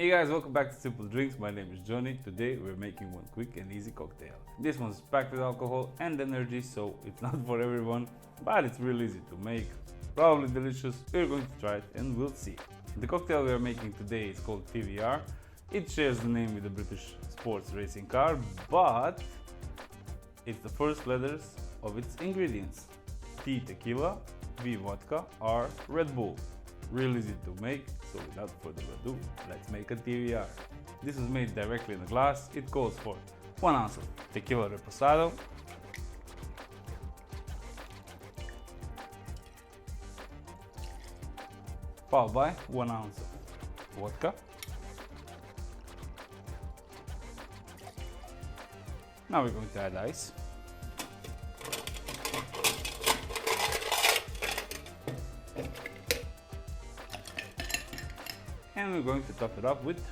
Hey guys, welcome back to Simple Drinks. My name is Johnny. Today we're making one quick and easy cocktail. This one's packed with alcohol and energy, so it's not for everyone, but it's real easy to make, probably delicious. We're going to try it and we'll see. The cocktail we're making today is called TVR. It shares the name with the British sports racing car, but it's the first letters of its ingredients. T tequila, V vodka, R Red Bull. Real easy to make, so without further ado, let's make a TVR. This is made directly in a glass. It calls for 1 ounce of Tequila Reposado, followed by 1 ounce of vodka. Now we're going to add ice. And we're going to top it up with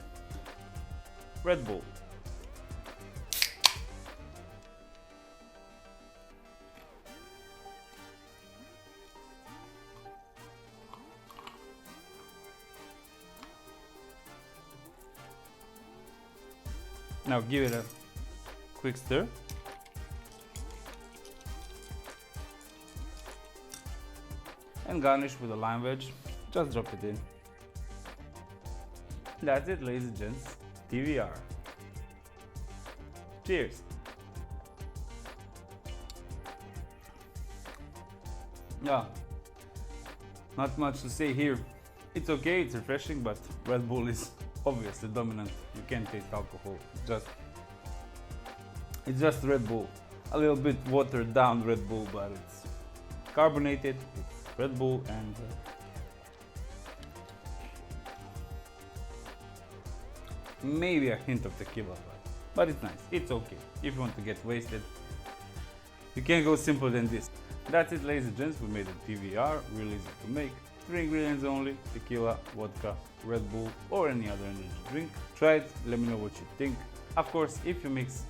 Red Bull. Now give it a quick stir. And garnish with a lime wedge. Just drop it in. That's it, ladies and gents. TVR. Cheers. Yeah, not much to say here. It's okay, it's refreshing, but Red Bull is obviously dominant. You can't taste alcohol. It's just Red Bull. A little bit watered down Red Bull, but it's carbonated. It's Red Bull and maybe a hint of tequila, but it's nice. It's okay. If you want to get wasted, you can't go simpler than this. That's it, ladies and gents. We made a TVR, real easy to make. 3 ingredients only: tequila, vodka, Red Bull, or any other energy drink. Try it, let me know what you think. Of course, if you mix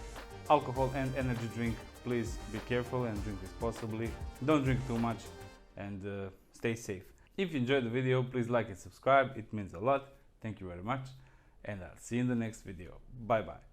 alcohol and energy drink, please be careful and drink responsibly. Don't drink too much and stay safe. If you enjoyed the video, please like and subscribe. It means a lot. Thank you very much. And I'll see you in the next video. Bye bye.